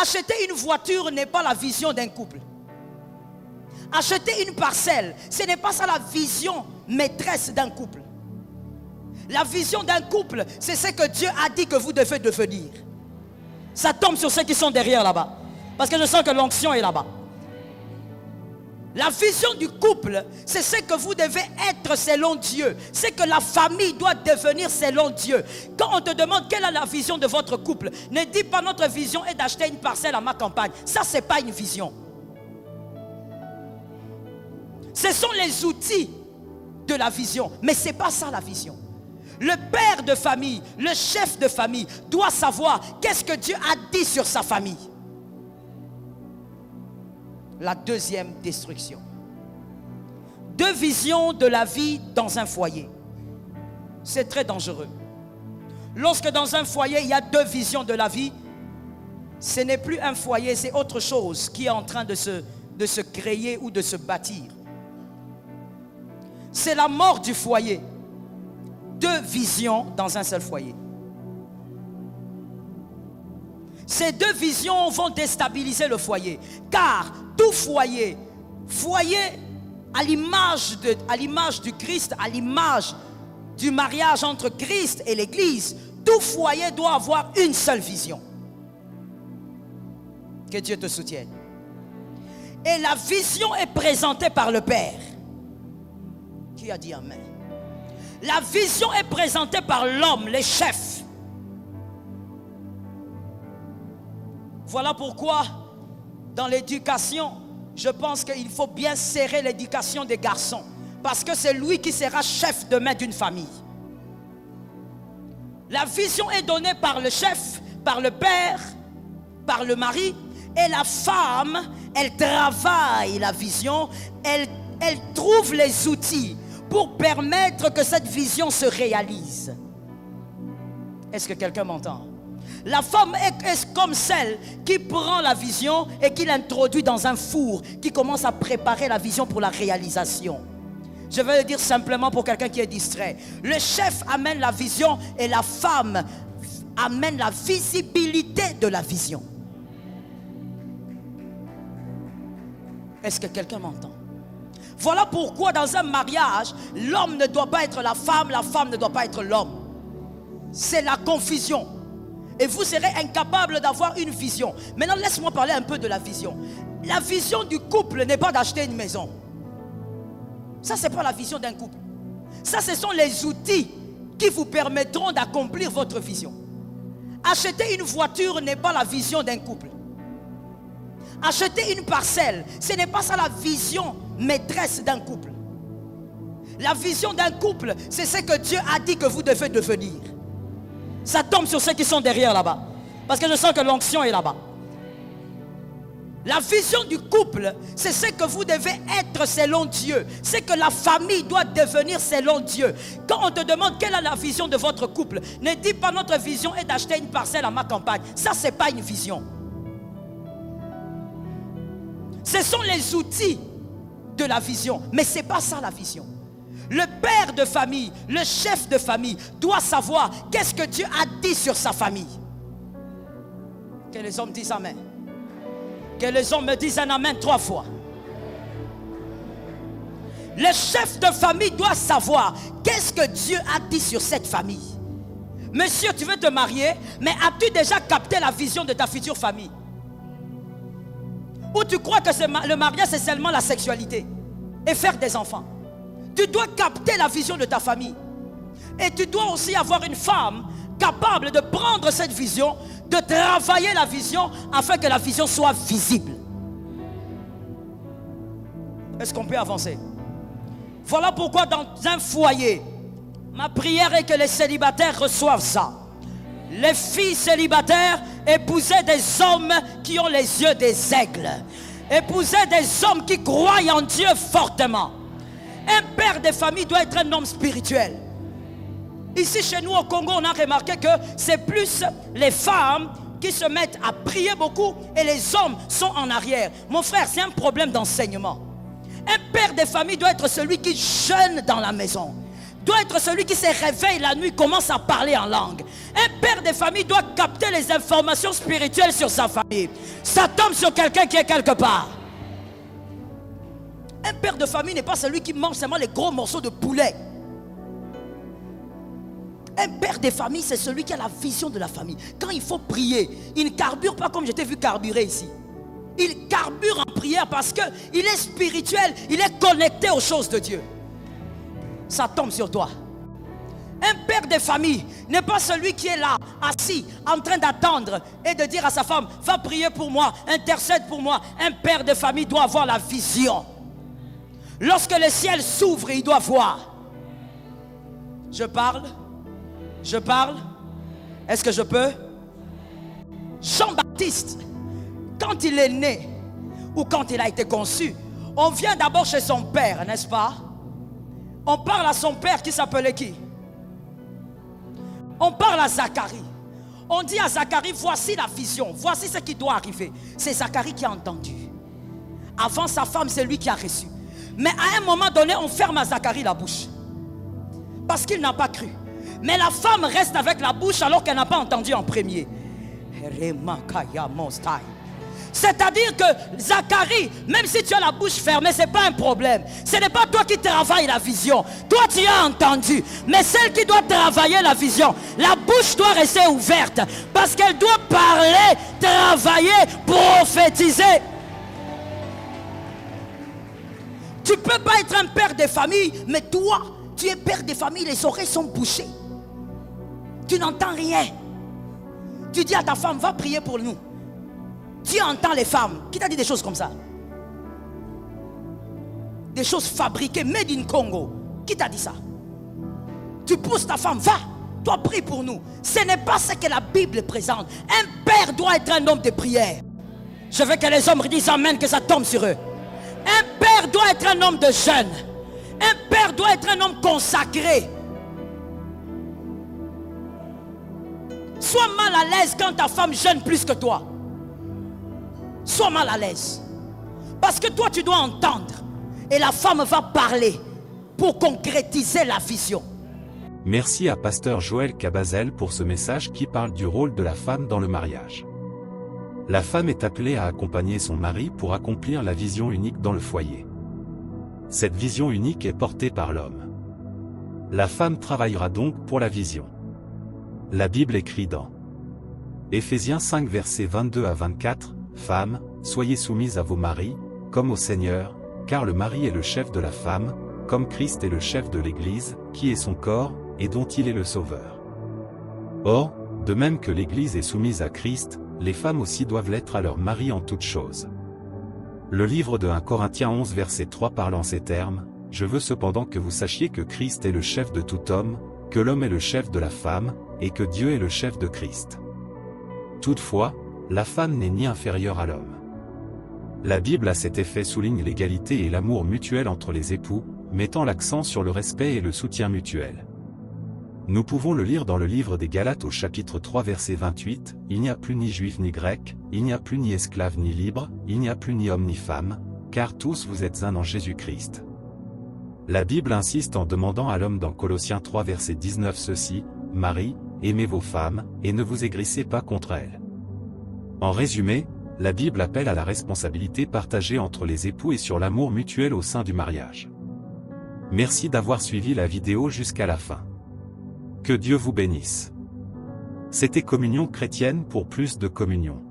Acheter une voiture n'est pas la vision d'un couple. Acheter une parcelle, ce n'est pas ça la vision maîtresse d'un couple. La vision d'un couple, c'est ce que Dieu a dit que vous devez devenir. Ça tombe sur ceux qui sont derrière là-bas. Parce que je sens que l'onction est là-bas. La vision du couple, c'est ce que vous devez être selon Dieu. C'est que la famille doit devenir selon Dieu. Quand on te demande quelle est la vision de votre couple, ne dis pas notre vision est d'acheter une parcelle à ma campagne. Ça, ce n'est pas une vision. Ce sont les outils de la vision. Mais ce n'est pas ça la vision. Le père de famille, le chef de famille doit savoir qu'est-ce que Dieu a dit sur sa famille. La deuxième destruction. Deux visions de la vie dans un foyer. C'est très dangereux. Lorsque dans un foyer, il y a deux visions de la vie, ce n'est plus un foyer, c'est autre chose qui est en train de se créer ou de se bâtir. C'est la mort du foyer. Deux visions dans un seul foyer. Ces deux visions vont déstabiliser le foyer. Car tout foyer à l'image du Christ, à l'image du mariage entre Christ et l'Église, tout foyer doit avoir une seule vision. Que Dieu te soutienne. Et la vision est présentée par le Père. Qui a dit Amen? La vision est présentée par l'homme, les chefs. Voilà pourquoi, dans l'éducation, je pense qu'il faut bien serrer l'éducation des garçons. Parce que c'est lui qui sera chef demain d'une famille. La vision est donnée par le chef, par le père, par le mari. Et la femme, elle travaille la vision. Elle trouve les outils pour permettre que cette vision se réalise. Est-ce que quelqu'un m'entend? La femme est comme celle qui prend la vision et qui l'introduit dans un four, qui commence à préparer la vision pour la réalisation. Je vais le dire simplement pour quelqu'un qui est distrait. Le chef amène la vision et la femme amène la visibilité de la vision. Est-ce que quelqu'un m'entend? Voilà pourquoi dans un mariage, l'homme ne doit pas être la femme ne doit pas être l'homme. C'est la confusion. Et vous serez incapable d'avoir une vision. Maintenant, laisse-moi parler un peu de la vision. La vision du couple n'est pas d'acheter une maison. Ça, ce n'est pas la vision d'un couple. Ça, ce sont les outils qui vous permettront d'accomplir votre vision. Acheter une voiture n'est pas la vision d'un couple. Acheter une parcelle, ce n'est pas ça la vision maîtresse d'un couple. La vision d'un couple, c'est ce que Dieu a dit que vous devez devenir. Ça tombe sur ceux qui sont derrière là-bas. Parce que je sens que l'onction est là-bas. La vision du couple, c'est ce que vous devez être selon Dieu. C'est que la famille doit devenir selon Dieu. Quand on te demande quelle est la vision de votre couple, ne dis pas notre vision est d'acheter une parcelle à ma campagne. Ça, ce n'est pas une vision. Ce sont les outils de la vision. Mais ce n'est pas ça la vision. Le père de famille, le chef de famille doit savoir qu'est-ce que Dieu a dit sur sa famille. Que les hommes disent Amen. Que les hommes me disent un Amen 3 fois. Le chef de famille doit savoir qu'est-ce que Dieu a dit sur cette famille. Monsieur, tu veux te marier, mais as-tu déjà capté la vision de ta future famille? Ou tu crois que le mariage c'est seulement la sexualité et faire des enfants? Tu dois capter la vision de ta famille. Et tu dois aussi avoir une femme capable de prendre cette vision, de travailler la vision afin que la vision soit visible. Est-ce qu'on peut avancer? Voilà pourquoi dans un foyer, ma prière est que les célibataires reçoivent ça. Les filles célibataires, épousaient des hommes qui ont les yeux des aigles. Épousaient des hommes qui croient en Dieu fortement. Un père de famille doit être un homme spirituel. Ici chez nous au Congo, on a remarqué que c'est plus les femmes qui se mettent à prier beaucoup et les hommes sont en arrière. Mon frère, c'est un problème d'enseignement. Un père de famille doit être celui qui jeûne dans la maison. Doit être celui qui se réveille la nuit, commence à parler en langue. Un père de famille doit capter les informations spirituelles sur sa famille. Ça tombe sur quelqu'un qui est quelque part. Un père de famille n'est pas celui qui mange seulement les gros morceaux de poulet. Un père de famille, c'est celui qui a la vision de la famille. Quand il faut prier, il ne carbure pas comme je t'ai vu carburer ici. Il carbure en prière parce qu'il est spirituel, il est connecté aux choses de Dieu. Ça tombe sur toi. Un père de famille n'est pas celui qui est là, assis, en train d'attendre et de dire à sa femme, va prier pour moi, intercède pour moi. Un père de famille doit avoir la vision. Lorsque le ciel s'ouvre, il doit voir. Je parle. Est-ce que je peux? Jean-Baptiste, quand il est né, ou quand il a été conçu, on vient d'abord chez son père, n'est-ce pas? On parle à son père qui s'appelait qui? On parle à Zacharie. On dit à Zacharie, voici la vision, voici ce qui doit arriver. C'est Zacharie qui a entendu. Avant sa femme, c'est lui qui a reçu. Mais à un moment donné, on ferme à Zacharie la bouche. Parce qu'il n'a pas cru. Mais la femme reste avec la bouche alors qu'elle n'a pas entendu en premier. C'est-à-dire que Zacharie, même si tu as la bouche fermée, ce n'est pas un problème. Ce n'est pas toi qui travailles la vision. Toi, tu as entendu. Mais celle qui doit travailler la vision, la bouche doit rester ouverte. Parce qu'elle doit parler, travailler, prophétiser. Tu ne peux pas être un père de famille, mais toi, tu es père de famille, les oreilles sont bouchées. Tu n'entends rien. Tu dis à ta femme, va prier pour nous. Tu entends les femmes. Qui t'a dit des choses comme ça? Des choses fabriquées, made in Congo. Qui t'a dit ça? Tu pousses ta femme, va, toi prie pour nous. Ce n'est pas ce que la Bible présente. Un père doit être un homme de prière. Je veux que les hommes disent amen, que ça tombe sur eux. Un père doit être un homme de jeûne. Un père doit être un homme consacré. Sois mal à l'aise quand ta femme jeûne plus que toi. Sois mal à l'aise. Parce que toi tu dois entendre. Et la femme va parler pour concrétiser la vision. Merci à Pasteur Joël Cabazel pour ce message qui parle du rôle de la femme dans le mariage. La femme est appelée à accompagner son mari pour accomplir la vision unique dans le foyer. Cette vision unique est portée par l'homme. La femme travaillera donc pour la vision. La Bible écrit dans Éphésiens 5 versets 22 à 24, « Femmes, soyez soumises à vos maris, comme au Seigneur, car le mari est le chef de la femme, comme Christ est le chef de l'Église, qui est son corps, et dont il est le sauveur. Or, de même que l'Église est soumise à Christ, les femmes aussi doivent l'être à leur mari en toutes choses. » Le livre de 1 Corinthiens 11 verset 3 parle en ces termes, « Je veux cependant que vous sachiez que Christ est le chef de tout homme, que l'homme est le chef de la femme, et que Dieu est le chef de Christ. » Toutefois, la femme n'est ni inférieure à l'homme. La Bible à cet effet souligne l'égalité et l'amour mutuel entre les époux, mettant l'accent sur le respect et le soutien mutuel. Nous pouvons le lire dans le livre des Galates au chapitre 3 verset 28, « Il n'y a plus ni juif ni grec, il n'y a plus ni esclave ni libre, il n'y a plus ni homme ni femme, car tous vous êtes un en Jésus-Christ. » La Bible insiste en demandant à l'homme dans Colossiens 3 verset 19 ceci, « Marie, aimez vos femmes, et ne vous aigrissez pas contre elles. » En résumé, la Bible appelle à la responsabilité partagée entre les époux et sur l'amour mutuel au sein du mariage. Merci d'avoir suivi la vidéo jusqu'à la fin. Que Dieu vous bénisse. C'était Communion chrétienne. Pour plus de communion.